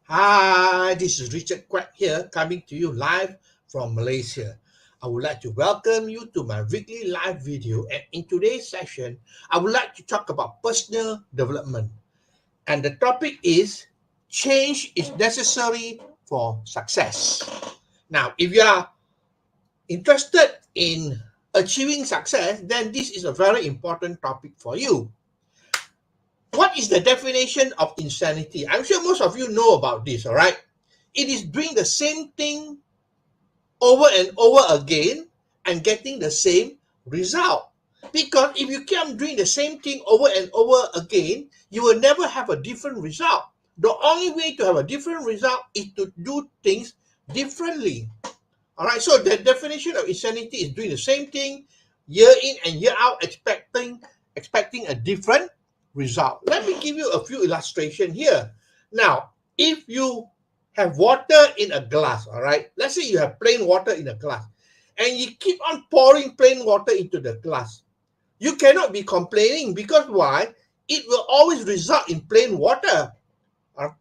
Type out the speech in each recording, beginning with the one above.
Hi, this is Richard Quack here, coming to you live from Malaysia. I would like to welcome you to my weekly live video, and in today's session, I would like to talk about personal development. And the topic is change is necessary for success. Now, if you are interested in achieving success, then this is a very important topic for you. What is the definition of insanity? I'm sure most of you know about this, all right? It is doing the same thing over and over again and getting the same result. Because if you keep on doing the same thing over and over again, you will never have a different result. The only way to have a different result is to do things differently. All right, so the definition of insanity is doing the same thing year in and year out, expecting a different result. Let me give you a few illustrations here. Now, if you have water in a glass, all right, let's say you have plain water in a glass, and you keep on pouring plain water into the glass, you cannot be complaining because why? It will always result in plain water.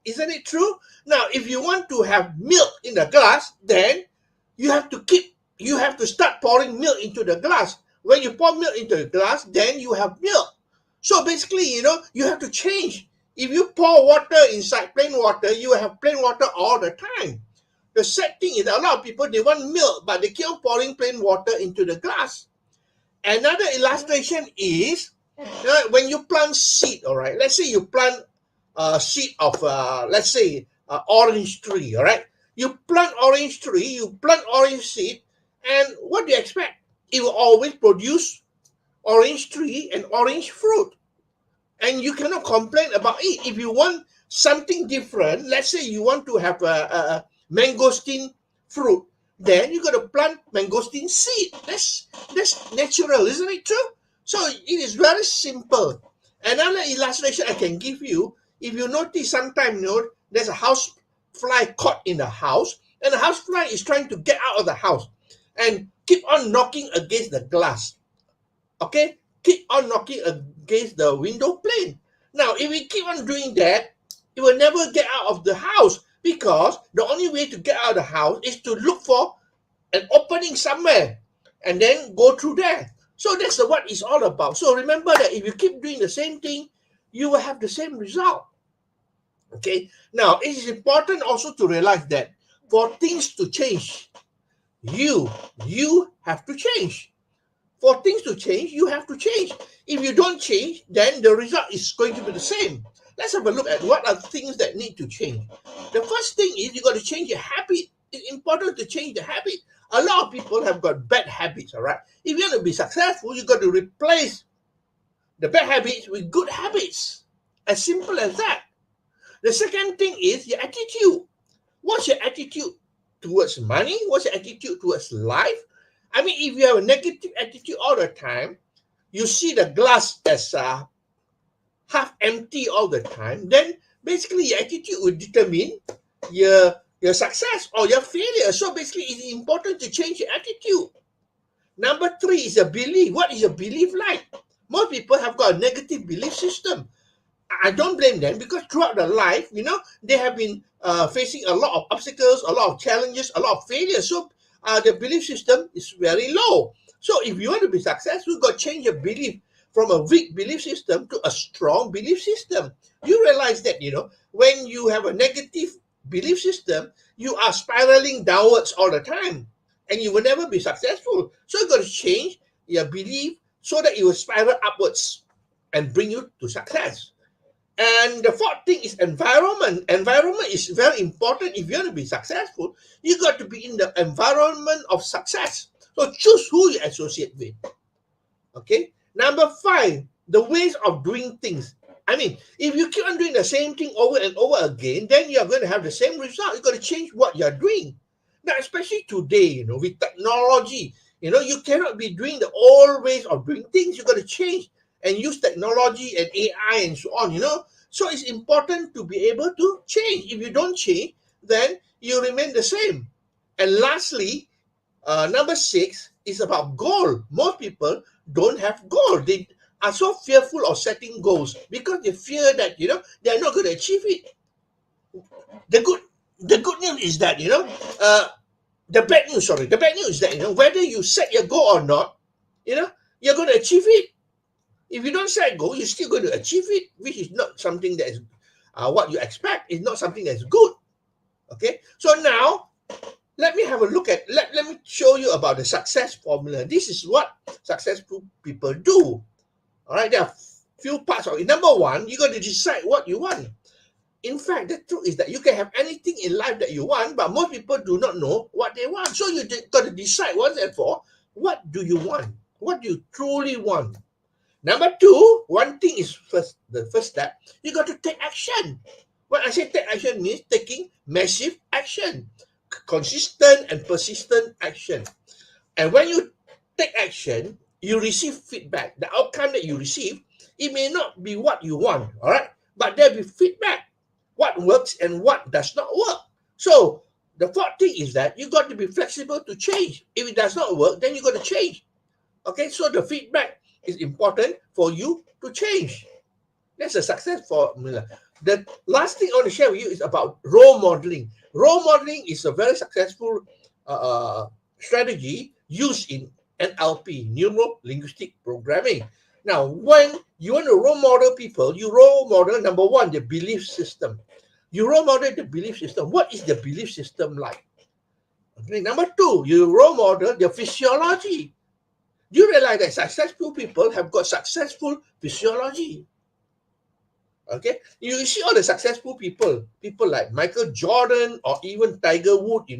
Isn't it true? Now, if you want to have milk in the glass, then you have to start pouring milk into the glass. When you pour milk into the glass, then you have milk. So basically, you have to change. If you pour water inside plain water, you have plain water all the time. The sad thing is that a lot of people, they want milk, but they keep on pouring plain water into the glass. Another illustration is when you plant seed, all right? Let's say you plant a seed of, let's say, orange tree, all right? You plant orange tree, you plant orange seed, and what do you expect? It will always produce orange tree and orange fruit. And you cannot complain about it. If you want something different, let's say you want to have a mangosteen fruit, then you got to plant mangosteen seed. That's natural, isn't it true? So it is very simple. Another illustration I can give you, if you notice sometime, there's a house fly caught in the house, and the house fly is trying to get out of the house and keep on knocking against the glass. Okay, keep on knocking against the window pane. Now, if we keep on doing that, it will never get out of the house because the only way to get out of the house is to look for an opening somewhere and then go through there. So that's what it's all about. So remember that if you keep doing the same thing, you will have the same result. Okay. Now, it is important also to realize that for things to change, you have to change. For things to change, you have to change. If you don't change, then the result is going to be the same. Let's have a look at what are things that need to change. The first thing is you got to change your habit. It's important to change the habit. A lot of people have got bad habits, all right? If you want to be successful, you got to replace the bad habits with good habits. As simple as that. The second thing is your attitude. What's your attitude towards money? What's your attitude towards life? I mean, if you have a negative attitude all the time, you see the glass as half empty all the time, then basically your attitude will determine your success or your failure. So basically, it's important to change your attitude. Number three is a belief. What is your belief like? Most people have got a negative belief system. I don't blame them because throughout their life, they have been facing a lot of obstacles, a lot of challenges, a lot of failures. So the belief system is very low. So if you want to be successful, you got to change your belief from a weak belief system to a strong belief system. You realize that, when you have a negative belief system, you are spiraling downwards all the time and you will never be successful. So you got to change your belief so that it will spiral upwards and bring you to success. And the fourth thing is environment. Environment is very important. If you want to be successful, you got to be in the environment of success. So choose who you associate with. Okay. Number five, the ways of doing things. I mean, if you keep on doing the same thing over and over again, then you're going to have the same result. You got to change what you're doing. Now, especially today, with technology, you cannot be doing the old ways of doing things. You got to change and use technology and AI and so on, So it's important to be able to change. If you don't change, then you remain the same. And lastly, number six is about goal. Most people don't have goal. They are so fearful of setting goals because they fear that, they're not going to achieve it. The good news is that the bad news. Sorry, the bad news is that whether you set your goal or not, you know you're going to achieve it. If you don't set a goal, you're still going to achieve it, which is not something that is what you expect. Is not something that's good. Okay, so now let me have a look at let me show you about the success formula. This is what successful people do. All right, there are few parts of it. Number one, you got to decide what you want. In fact, the truth is that you can have anything in life that you want, but most people do not know what they want. So you got to decide once and for all, what do you want? What do you truly want? Number two, one thing is the first step, you got to take action. When I say take action means taking massive action, consistent and persistent action. And when you take action, you receive feedback. The outcome that you receive, it may not be what you want, all right? But there'll be feedback, what works and what does not work. So the fourth thing is that you got to be flexible to change. If it does not work, then you got to change. Okay, so the feedback is important for you to change. That's a success formula. The last thing I want to share with you is about role modeling. Role modeling is a very successful strategy used in NLP, Neuro Linguistic Programming. Now, when you want to role model people, you role model, number one, the belief system. You role model the belief system. What is the belief system like? Okay, number two, you role model the physiology. Do you realize that successful people have got successful physiology? Okay, you see all the successful people like Michael Jordan or even Tiger Woods,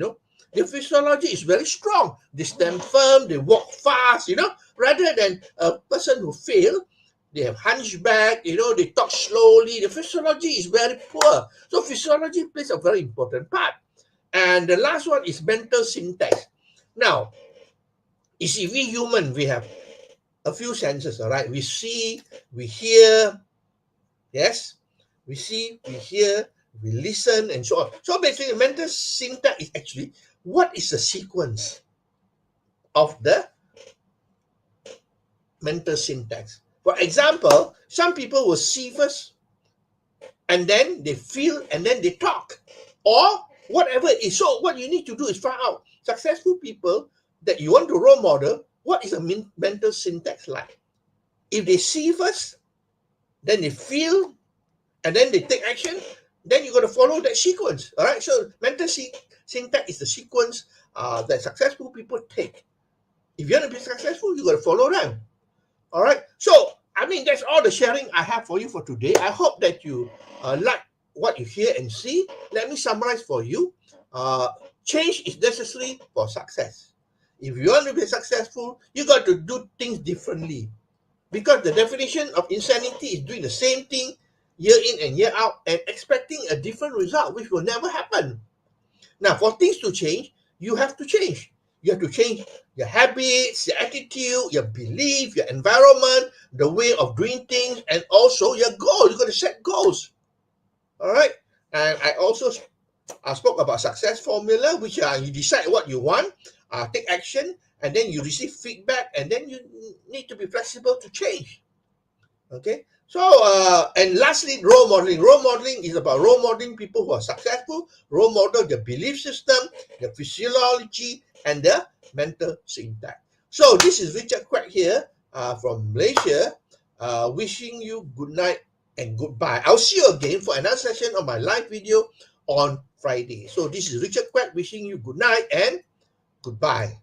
their physiology is very strong. They stand firm, they walk fast, rather than a person who failed. They have hunchback, they talk slowly. The physiology is very poor. So physiology plays a very important part. And the last one is mental syntax. Now, you see, we human, we have a few senses, all right? We see, we hear, yes? We see, we hear, we listen, and so on. So basically, mental syntax is actually what is the sequence of the mental syntax. For example, some people will see first, and then they feel, and then they talk, or whatever it is. So what you need to do is find out successful people that you want to role model, what is a mental syntax like? If they see first, then they feel, and then they take action, then you got to follow that sequence. All right. So mental syntax is the sequence that successful people take. If you want to be successful, you got to follow them. All right. So that's all the sharing I have for you for today. I hope that you like what you hear and see. Let me summarize for you. Change is necessary for success. If you want to be successful, you got to do things differently. Because the definition of insanity is doing the same thing year in and year out and expecting a different result, which will never happen. Now, for things to change, you have to change. You have to change your habits, your attitude, your belief, your environment, the way of doing things, and also your goal. You've got to set goals. All right? And I also spoke about success formula, which you decide what you want, take action, and then you receive feedback, and then you need to be flexible to change. Okay? So, and lastly, role modeling. Role modeling is about role modeling people who are successful, role model their belief system, their physiology, and their mental syntax. So, this is Richard Quack here from Malaysia, wishing you good night and goodbye. I'll see you again for another session of my live video on Friday. So, this is Richard Quack wishing you good night and goodbye.